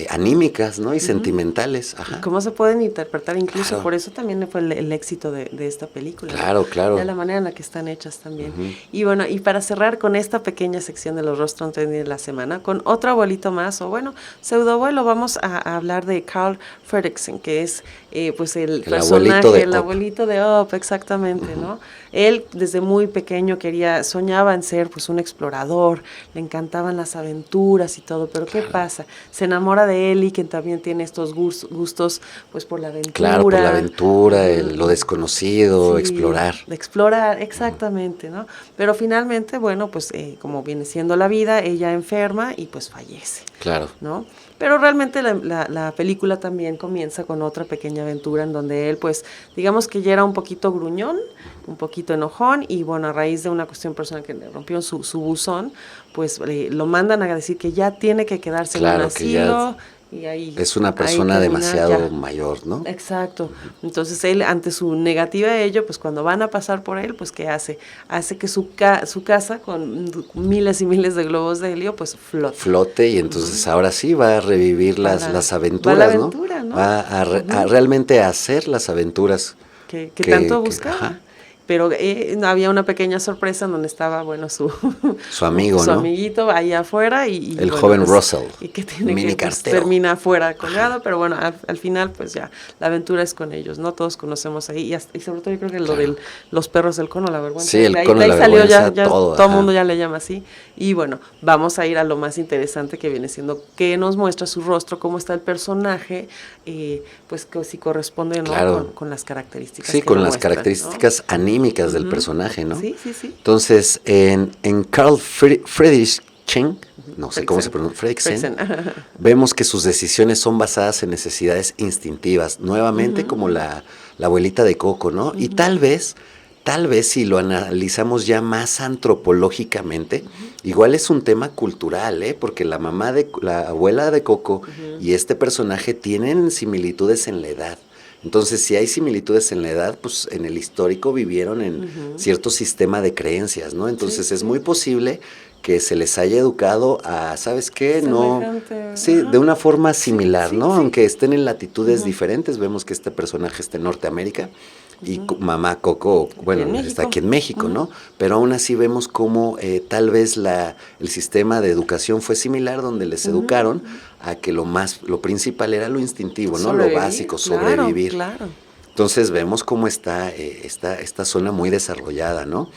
anímicas, ¿no? Y sentimentales. Y cómo se pueden interpretar incluso, por eso también fue el éxito de esta película. Claro. De la manera en la que están hechas también. Y bueno, y para cerrar con esta pequeña sección de los Rostros de la semana, con otro abuelito más, pseudoabuelo, vamos a hablar de Carl Fredricksen, que es pues el personaje, el abuelito de Up, exactamente, ¿no? Él desde muy pequeño soñaba en ser pues un explorador, le encantaban las aventuras y todo, pero ¿qué pasa? Se enamora de Ellie, que también tiene estos gustos pues por la aventura. Claro, por la aventura, lo desconocido, explorar. Explorar, exactamente, ¿no? Pero finalmente, bueno, pues como viene siendo la vida, ella enferma y pues fallece. Claro. ¿No? Pero realmente la película también comienza con otra pequeña aventura en donde él, pues, digamos que ya era un poquito gruñón, un poquito enojón, y bueno, a raíz de una cuestión personal que le rompió su buzón, pues lo mandan a decir que ya tiene que quedarse en un asilo. Y ahí, es una persona demasiado mayor, ¿no? Exacto. Entonces él, ante su negativa a ello, pues cuando van a pasar por él, pues ¿qué hace? Hace que su casa, con miles y miles de globos de helio, pues flote. Y entonces ahora sí va a revivir las aventuras, va a la aventura, ¿no? Va a realmente hacer las aventuras que tanto buscaba. Pero había una pequeña sorpresa en donde estaba, bueno, su amigo, su amiguito ahí afuera. Y el joven Russell. Y que termina afuera colgado, pero bueno, al final pues ya, la aventura es con ellos, ¿no? Todos conocemos ahí, y sobre todo yo creo que lo de los perros del cono, la vergüenza. Sí, el cono de la vergüenza, todo el mundo ya le llama así. Y bueno, vamos a ir a lo más interesante que viene siendo, que nos muestra su rostro, cómo está el personaje, pues que si corresponde, ¿no? Claro. Con las características. Sí, con las características anímicas del personaje, ¿no? Sí. Entonces, en Carl Fredricksen, no sé cómo se pronuncia, Fredricksen, vemos que sus decisiones son basadas en necesidades instintivas, nuevamente como la abuelita de Coco, ¿no? Y tal vez si lo analizamos ya más antropológicamente, igual es un tema cultural, porque la abuela de Coco y este personaje tienen similitudes en la edad. Entonces, si hay similitudes en la edad, pues en el histórico vivieron en cierto sistema de creencias, ¿no? Entonces, es muy posible que se les haya educado a, ¿sabes qué? De una forma similar, ¿no? Aunque estén en latitudes diferentes, vemos que este personaje está en Norteamérica y mamá Coco, bueno, está aquí en México, ¿no? Pero aún así vemos cómo tal vez el sistema de educación fue similar, donde les educaron a que lo principal era lo instintivo, ¿no? Lo básico, sobrevivir. Claro. Entonces vemos cómo está esta zona muy desarrollada, ¿no?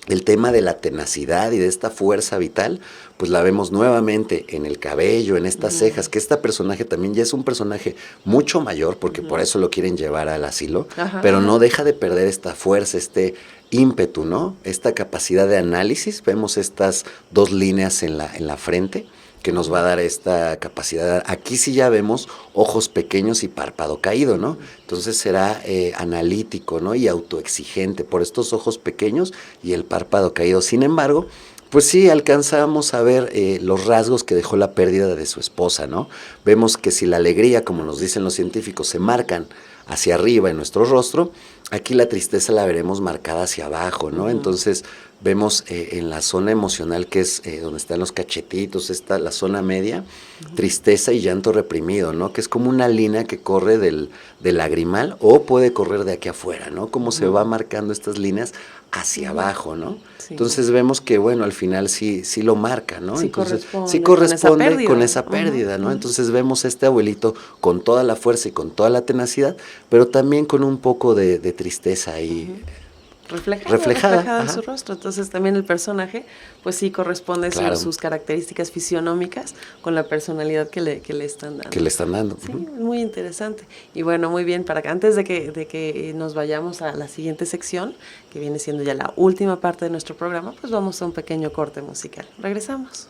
El tema de la tenacidad y de esta fuerza vital, pues la vemos nuevamente en el cabello, en estas cejas, que este personaje también ya es un personaje mucho mayor, porque por eso lo quieren llevar al asilo, pero no deja de perder esta fuerza, este ímpetu, ¿no? Esta capacidad de análisis. Vemos estas dos líneas en la frente, que nos va a dar esta capacidad. Aquí sí ya vemos ojos pequeños y párpado caído, ¿no? Entonces será analítico, ¿no? Y autoexigente por estos ojos pequeños y el párpado caído. Sin embargo, pues sí, alcanzamos a ver los rasgos que dejó la pérdida de su esposa, ¿no? Vemos que si la alegría, como nos dicen los científicos, se marcan hacia arriba en nuestro rostro, aquí la tristeza la veremos marcada hacia abajo, ¿no? Entonces vemos en la zona emocional, que es donde están los cachetitos, la zona media, tristeza y llanto reprimido, ¿no? Que es como una línea que corre del lagrimal o puede correr de aquí afuera, ¿no? Como se va marcando estas líneas hacia abajo, ¿no? Sí. Entonces vemos que, bueno, al final sí lo marca, ¿no? Sí, entonces, corresponde con esa pérdida, ¿no? Entonces vemos a este abuelito con toda la fuerza y con toda la tenacidad, pero también con un poco de tristeza ahí. Reflejada en su rostro. Entonces también el personaje pues sí corresponde sus características fisionómicas con la personalidad que le están dando. Sí, muy interesante. Y bueno, muy bien, para que antes de que nos vayamos a la siguiente sección, que viene siendo ya la última parte de nuestro programa, pues vamos a un pequeño corte musical. Regresamos.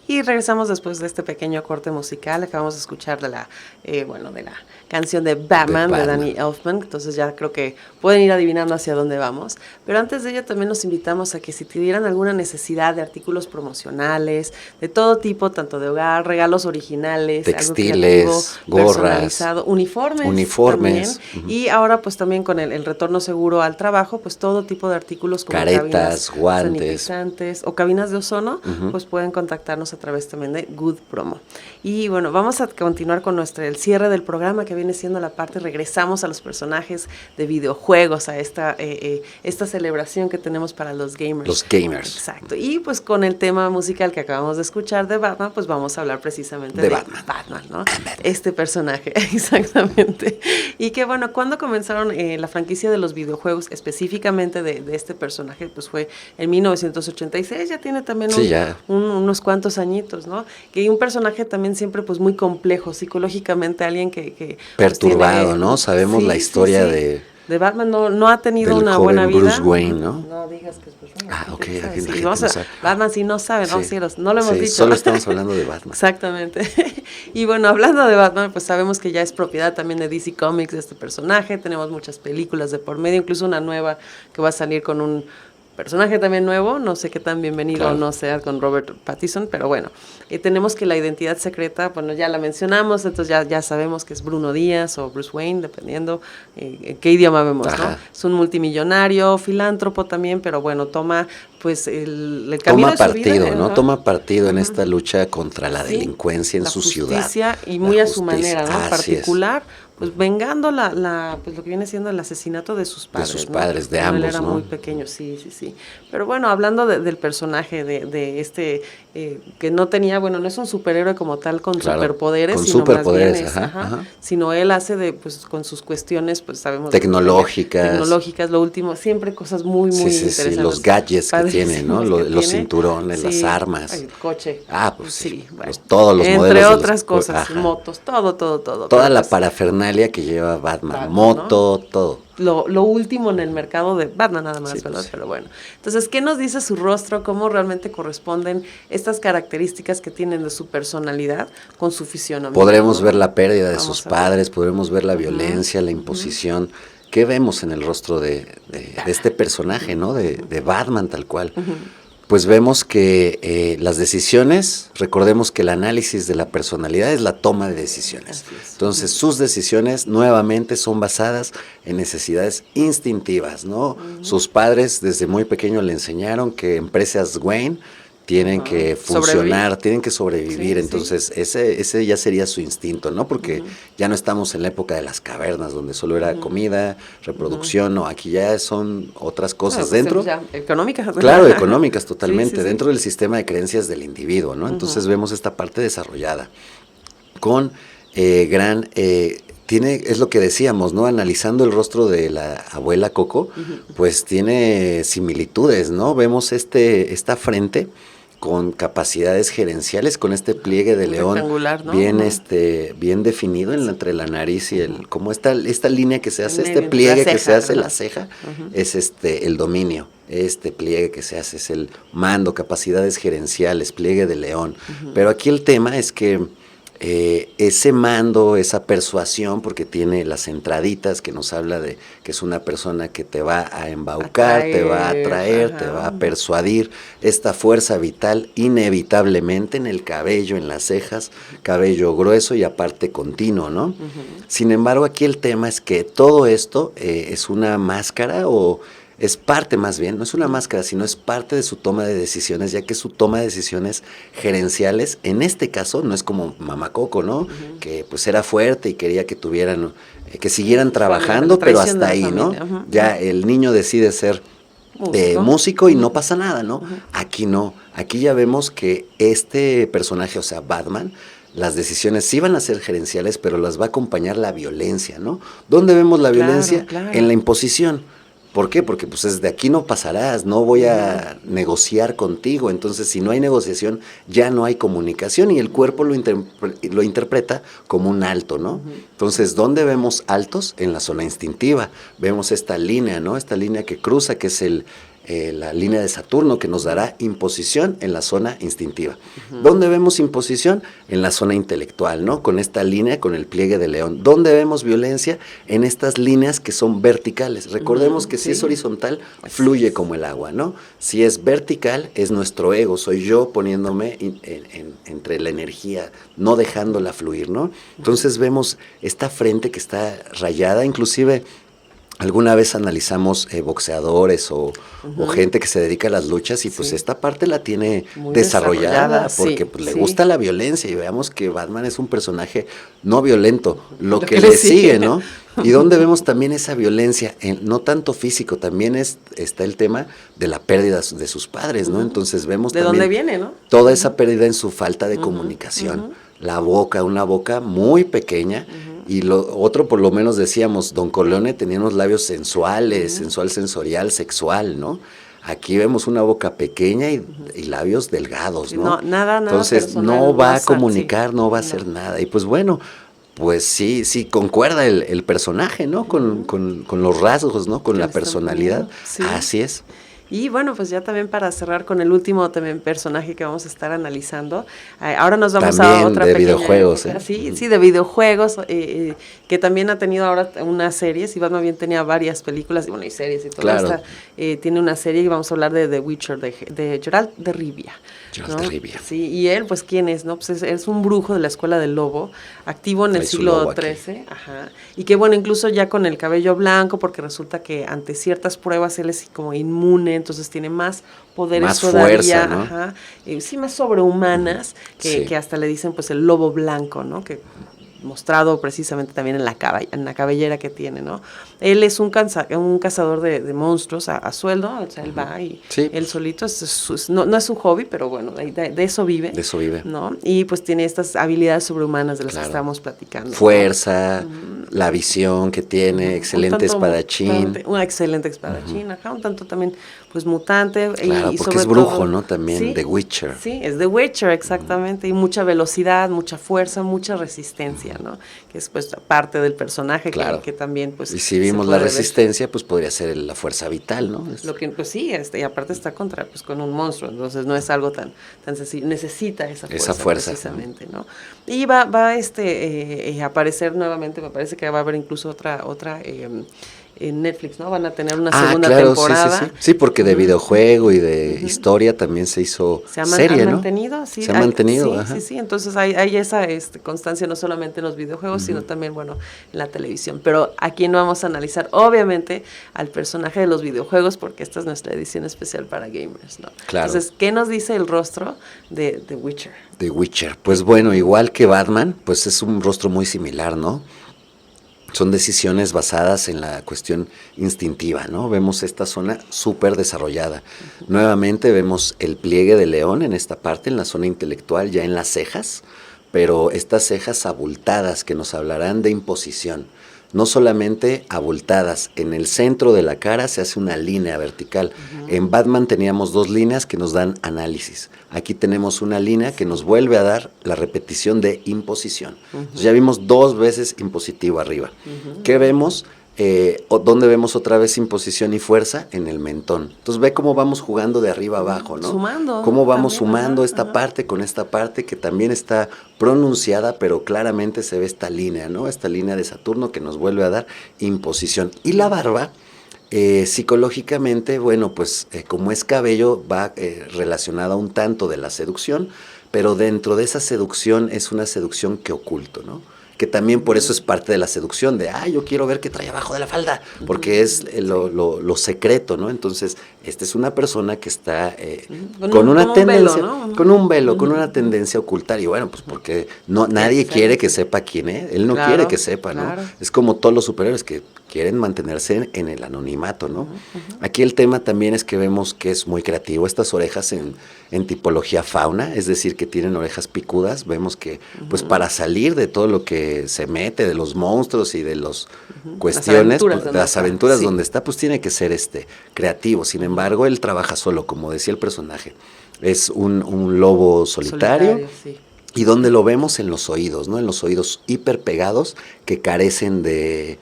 Y regresamos después de este pequeño corte musical. Acabamos de escuchar de la canción de Batman de Danny Elfman. Entonces ya creo que pueden ir adivinando hacia dónde vamos. Pero antes de ello también los invitamos a que si tuvieran alguna necesidad de artículos promocionales, de todo tipo, tanto de hogar, regalos originales, textiles, gorras, personalizado, uniformes también. Y ahora pues también con el retorno seguro al trabajo, pues todo tipo de artículos como caretas, guantes o cabinas de ozono, pues pueden contactarnos a través también de Good Promo. Y bueno, vamos a continuar con el cierre del programa, que viene siendo la parte, regresamos a los personajes de videojuegos, a esta celebración que tenemos para los gamers. Los gamers. Exacto. Y pues con el tema musical que acabamos de escuchar de Batman, pues vamos a hablar precisamente de Batman, ¿no? Este personaje, exactamente. Y que bueno, cuando comenzaron la franquicia de los videojuegos, específicamente de este personaje, pues fue en 1986, ya tiene también unos cuantos añitos, ¿no? Que un personaje también siempre pues muy complejo, psicológicamente, alguien que perturbado, pues, ¿no? Sabemos la historia de Batman, no ha tenido una buena vida. Bruce Wayne, ¿no? No digas que es Bruce Wayne. Ok, la gente no sabe. Batman sí no sabe, no, cielos, no lo hemos dicho. Solo estamos hablando de Batman. Exactamente. Y bueno, hablando de Batman, pues sabemos que ya es propiedad también de DC Comics este personaje, tenemos muchas películas de por medio, incluso una nueva que va a salir con un personaje también nuevo, no sé qué tan bienvenido o no sea con Robert Pattinson, pero bueno, tenemos que la identidad secreta, bueno, ya la mencionamos, entonces ya sabemos que es Bruno Díaz o Bruce Wayne, dependiendo qué idioma vemos, ¿no? Es un multimillonario, filántropo también, pero bueno, toma pues el camino toma de su vida, partido, ¿no? Toma partido en esta lucha contra la delincuencia en su ciudad. Y muy a su manera, ¿no? Particular, pues vengando pues lo que viene siendo el asesinato de sus padres. De sus padres, de ambos, él era muy pequeño, sí. Pero bueno, hablando del personaje de este, que no tenía, bueno, no es un superhéroe como tal con superpoderes, sino más bien sino él hace pues con sus cuestiones, pues sabemos. Tecnológicas, lo último, siempre cosas muy interesantes. Sí, los gadgets que tiene, ¿no? Los cinturones, las armas. El coche. Pues sí. Bueno, todos los modelos. Entre otras cosas, motos, todo. Toda la parafernalia que lleva Batman, moto, ¿no? Todo. Lo último en el mercado de Batman nada más, ¿verdad? Pero bueno. Entonces, ¿qué nos dice su rostro? ¿Cómo realmente corresponden estas características que tienen de su personalidad con su fisionomía? Podremos ver la pérdida de sus padres, podremos ver la violencia, la imposición. ¿Qué vemos en el rostro de este personaje, ¿no? De Batman tal cual. Pues vemos que las decisiones, recordemos que el análisis de la personalidad es la toma de decisiones. Entonces, sus decisiones nuevamente son basadas en necesidades instintivas, ¿no? Sus padres desde muy pequeño le enseñaron que empresas Wayne tienen que funcionar, tienen que sobrevivir, entonces ese ya sería su instinto, ¿no? Porque ya no estamos en la época de las cavernas, donde solo era comida, reproducción, no, aquí ya son otras cosas dentro. Económicas. Claro, económicas totalmente, dentro del sistema de creencias del individuo, ¿no? Entonces vemos esta parte desarrollada con es lo que decíamos, ¿no? Analizando el rostro de la abuela Coco, pues tiene similitudes, ¿no? Vemos esta frente con capacidades gerenciales, con este pliegue de león, ¿no? Bien definido entre la nariz y como esta línea que se hace, este pliegue que se hace, la ceja, es el dominio. Este pliegue que se hace es el mando, capacidades gerenciales, pliegue de león. Pero aquí el tema es que ese mando, esa persuasión, porque tiene las entraditas que nos habla de que es una persona que te va a embaucar, te va a atraer, te va a persuadir, esta fuerza vital inevitablemente en el cabello, en las cejas, cabello grueso y aparte continuo, ¿no? Sin embargo, aquí el tema es que todo esto es una máscara o es parte más bien, no es una máscara, sino es parte de su toma de decisiones, ya que su toma de decisiones gerenciales, en este caso, no es como Mamá Coco, ¿no? Que pues era fuerte y quería que tuvieran, que siguieran trabajando, pero hasta ahí, ¿no? Ya el niño decide ser músico y no pasa nada, ¿no? Aquí no, aquí ya vemos que este personaje, o sea, Batman, las decisiones sí van a ser gerenciales, pero las va a acompañar la violencia, ¿no? ¿Dónde vemos la violencia? En la imposición. ¿Por qué? Porque pues desde aquí no pasarás, no voy a negociar contigo. Entonces, si no hay negociación, ya no hay comunicación y el cuerpo lo interpreta como un alto, ¿no? Entonces, ¿dónde vemos altos? En la zona instintiva. Vemos esta línea, ¿no? Esta línea que cruza, que es la línea de Saturno, que nos dará imposición en la zona instintiva. ¿Dónde vemos imposición? En la zona intelectual, ¿no? Con esta línea, con el pliegue de león. ¿Dónde vemos violencia? En estas líneas que son verticales. Recordemos que si es horizontal, fluye como el agua, ¿no? Si es vertical, es nuestro ego, soy yo poniéndome entre la energía, no dejándola fluir, ¿no? Entonces vemos esta frente que está rayada, inclusive alguna vez analizamos boxeadores o gente que se dedica a las luchas y pues esta parte la tiene muy desarrollada porque pues, le gusta la violencia y veamos que Batman es un personaje no violento, lo que le sigue, ¿no? Y donde vemos también esa violencia, no tanto físico, también está el tema de la pérdida de sus padres, ¿no? Entonces vemos ¿de también dónde viene, no? Toda esa pérdida en su falta de comunicación. La boca, una boca muy pequeña. Y lo otro, por lo menos decíamos, Don Corleone tenía unos labios sensuales, sensual, sensorial, sexual, ¿no? Aquí vemos una boca pequeña y labios delgados, ¿no? Nada entonces personal, no va a comunicar, no va a hacer nada. Y pues bueno, pues sí concuerda el personaje, ¿no? Con los rasgos, ¿no? Con la personalidad. Así es. Y bueno, pues ya también para cerrar con el último también personaje que vamos a estar analizando, ahora nos vamos también a otra de pequeña videojuegos, época, sí, de videojuegos, que también ha tenido ahora una serie, si más bien tenía varias películas, y bueno, y series y todo, claro. Tiene una serie y vamos a hablar de The Witcher, de Geralt de Rivia. Geralt de Rivia. Sí, y él, pues, ¿quién es? No, pues es un brujo de la escuela del lobo, activo en el siglo XIII, y que bueno, incluso ya con el cabello blanco, porque resulta que ante ciertas pruebas él es como inmune, entonces tiene más poderes más todavía, fuerza, ¿no? Sí, más sobrehumanas, que hasta le dicen pues el lobo blanco, ¿no? Que mostrado precisamente también en la cabellera que tiene, ¿no? Él es un cazador de monstruos a sueldo, o sea, él va y él solito, no es su hobby, pero bueno, de eso vive. De eso vive. ¿No? Y pues tiene estas habilidades sobrehumanas de las que estamos platicando. Fuerza, la visión que tiene, excelente espadachín. Una excelente espadachín, un tanto también pues mutante. Claro, y porque sobre es brujo, todo, ¿no? También, The Witcher. Sí, es The Witcher, exactamente, y mucha velocidad, mucha fuerza, mucha resistencia, ¿no? Que es pues parte del personaje que también pues... Y si vimos la resistencia, pues podría ser la fuerza vital, ¿no? Lo que pues sí, y aparte está con un monstruo, entonces no es algo tan sencillo, necesita esa fuerza precisamente, ¿no? Y va a aparecer nuevamente, me parece que va a haber incluso otra en Netflix, ¿no? Van a tener una segunda temporada. Sí, porque de videojuego y de historia también se hizo serie, ¿no? Se ha mantenido, sí, entonces hay esa constancia no solamente en los videojuegos, sino también, bueno, en la televisión. Pero aquí no vamos a analizar, obviamente, al personaje de los videojuegos, porque esta es nuestra edición especial para gamers, ¿no? Claro. Entonces, ¿qué nos dice el rostro de The Witcher? The Witcher, pues bueno, igual que Batman, pues es un rostro muy similar, ¿no? Son decisiones basadas en la cuestión instintiva, ¿no? Vemos esta zona súper desarrollada. Nuevamente vemos el pliegue de león en esta parte, en la zona intelectual, ya en las cejas, pero estas cejas abultadas que nos hablarán de imposición. No solamente abultadas, en el centro de la cara se hace una línea vertical. En Batman teníamos 2 líneas que nos dan análisis. Aquí tenemos una línea que nos vuelve a dar la repetición de imposición. Entonces ya vimos 2 veces impositivo arriba. ¿Qué vemos? ¿Dónde vemos otra vez imposición y fuerza? En el mentón. Entonces ve cómo vamos jugando de arriba abajo, ¿no? Sumando. Cómo vamos sumando esta parte con esta parte que también está pronunciada, pero claramente se ve esta línea, ¿no? Esta línea de Saturno que nos vuelve a dar imposición. Y la barba, psicológicamente, bueno, pues como es cabello, va relacionada un tanto de la seducción, pero dentro de esa seducción es una seducción que oculto, ¿no? Que también por eso es parte de la seducción, de, yo quiero ver qué trae abajo de la falda, porque es lo secreto, ¿no? Entonces, esta es una persona que está con una tendencia, velo, ¿no? Con un velo, con una tendencia a ocultar, y bueno, pues porque nadie quiere que sepa quién es, él no quiere que sepa, ¿no? Es como todos los superhéroes que quieren mantenerse en el anonimato, ¿no? Aquí el tema también es que vemos que es muy creativo, estas orejas en tipología fauna, es decir, que tienen orejas picudas, vemos que, pues para salir de todo lo que se mete, de los monstruos y de las cuestiones, las aventuras donde está, pues tiene que ser creativo. Sin embargo, él trabaja solo, como decía el personaje, es un lobo solitario. Y donde lo vemos en los oídos, ¿no? En los oídos hiper pegados que carecen de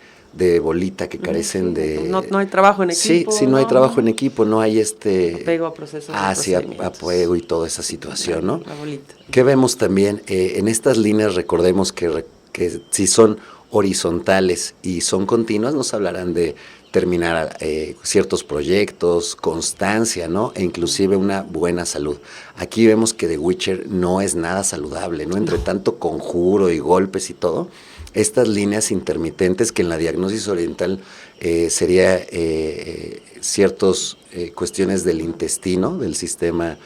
bolita, que carecen de... No hay trabajo en equipo. Sí, no hay trabajo en equipo, no hay apego a procesos. Apego y toda esa situación, ¿no? La bolita. ¿Qué vemos también? En estas líneas recordemos que si son horizontales y son continuas, nos hablarán de terminar ciertos proyectos, constancia, ¿no? E inclusive una buena salud. Aquí vemos que The Witcher no es nada saludable, ¿no? Entre tanto conjuro y golpes y todo, estas líneas intermitentes que en la diagnosis oriental sería ciertas cuestiones del intestino, del sistema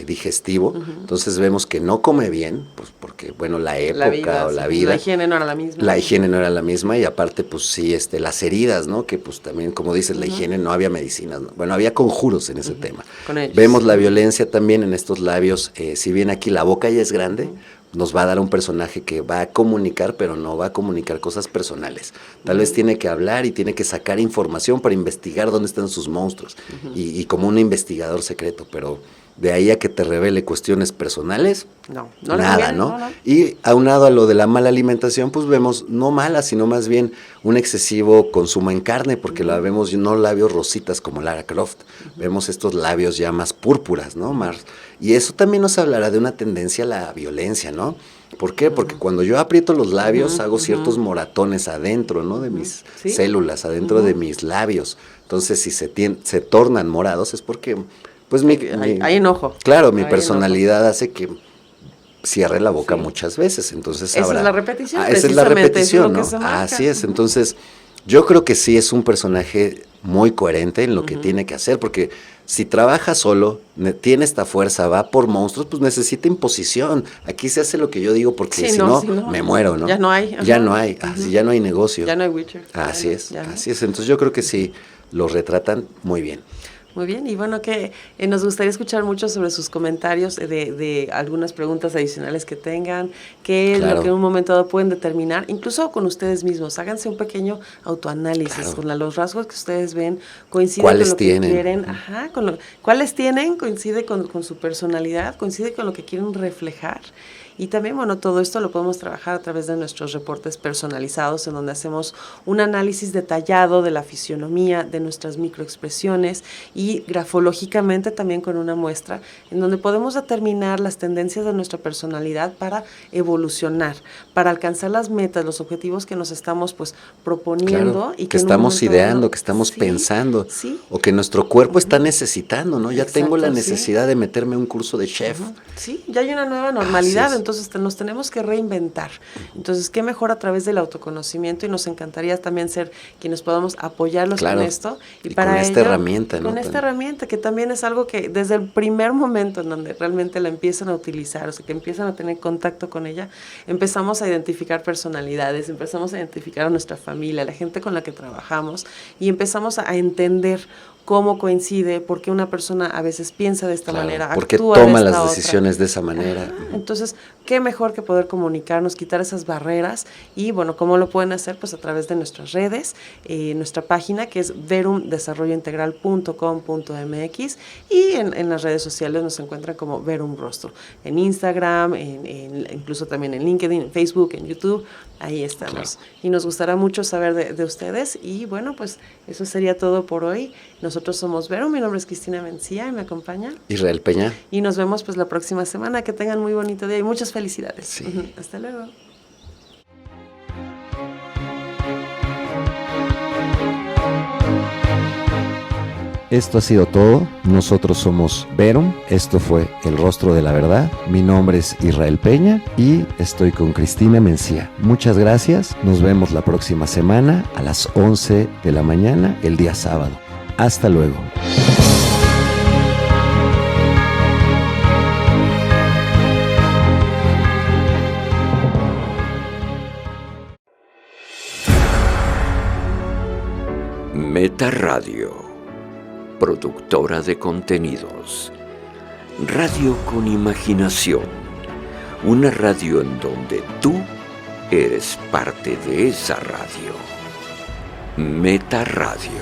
digestivo. Entonces vemos que no come bien, pues porque, bueno, la época o la vida. La higiene no era la misma. La higiene no era la misma y aparte, pues sí, las heridas, ¿no? Que pues también, como dices, la higiene no había medicinas, ¿no? Bueno, había conjuros en ese tema. Vemos la violencia también en estos labios, si bien aquí la boca ya es grande, nos va a dar un personaje que va a comunicar, pero no va a comunicar cosas personales. Tal vez tiene que hablar y tiene que sacar información para investigar dónde están sus monstruos, y como un investigador secreto, pero De ahí a que te revele cuestiones personales, no nada, ¿no? Y aunado a lo de la mala alimentación, pues vemos no mala, sino más bien un excesivo consumo en carne, porque la vemos no labios rositas como Lara Croft, vemos estos labios ya más púrpuras, ¿no? Y eso también nos hablará de una tendencia a la violencia, ¿no? ¿Por qué? Porque cuando yo aprieto los labios hago ciertos moratones adentro, ¿no? De mis células, adentro de mis labios. Entonces, si se tornan morados es porque, pues, hay enojo. Claro, mi personalidad hace que cierre la boca muchas veces. Entonces, esa es la repetición. Esa es la repetición, ¿no? Así es. Entonces, yo creo que sí es un personaje muy coherente en lo que tiene que hacer, porque si trabaja solo, tiene esta fuerza, va por monstruos, pues necesita imposición. Aquí se hace lo que yo digo, porque si no, me muero, ¿no? Ya no hay. Ya no hay, así ya no hay negocio. Ya no hay Witcher. Así es. Entonces yo creo que sí, lo retratan muy bien. Muy bien, y bueno, que nos gustaría escuchar mucho sobre sus comentarios de algunas preguntas adicionales que tengan, qué es lo que en un momento dado pueden determinar, incluso con ustedes mismos. Háganse un pequeño autoanálisis con los rasgos que ustedes ven, coincide con lo que quieren, cuáles tienen, coincide con su personalidad, coincide con lo que quieren reflejar. Y también, bueno, todo esto lo podemos trabajar a través de nuestros reportes personalizados, en donde hacemos un análisis detallado de la fisionomía, de nuestras microexpresiones y grafológicamente también con una muestra, en donde podemos determinar las tendencias de nuestra personalidad para evolucionar, para alcanzar las metas, los objetivos que nos estamos pues proponiendo. Claro, y que estamos ideando, que estamos pensando, o que nuestro cuerpo está necesitando, ¿no? Ya tengo la necesidad de meterme a un curso de chef. Sí, ya hay una nueva normalidad, entonces nos tenemos que reinventar. Entonces, qué mejor a través del autoconocimiento, y nos encantaría también ser quienes podamos apoyarlos con esto. Y para con esta herramienta, ¿no? Con esta herramienta, que también es algo que desde el primer momento en donde realmente la empiezan a utilizar, o sea, que empiezan a tener contacto con ella, empezamos a identificar personalidades, empezamos a identificar a nuestra familia, a la gente con la que trabajamos, y empezamos a entender cómo coincide, por qué una persona a veces piensa de esta manera, por qué toma las decisiones de esa manera. Entonces, qué mejor que poder comunicarnos, quitar esas barreras, y bueno, ¿cómo lo pueden hacer? Pues a través de nuestras redes, nuestra página que es verumdesarrollointegral.com.mx, y en las redes sociales nos encuentran como Verum Rostro, en Instagram, incluso también en LinkedIn, en Facebook, en YouTube, ahí estamos. Y nos gustará mucho saber de ustedes, y bueno, pues eso sería todo por hoy. Nosotros somos Verum, mi nombre es Cristina Mencía y me acompaña Israel Peña. Y nos vemos pues la próxima semana. Que tengan muy bonito día y muchas felicidades. Sí. Hasta luego. Esto ha sido todo. Nosotros somos Verum. Esto fue El Rostro de la Verdad. Mi nombre es Israel Peña y estoy con Cristina Mencía. Muchas gracias. Nos vemos la próxima semana a las 11 de la mañana, el día sábado. Hasta luego. Meta Radio, productora de contenidos. Radio con imaginación. Una radio en donde tú eres parte de esa radio. Meta Radio.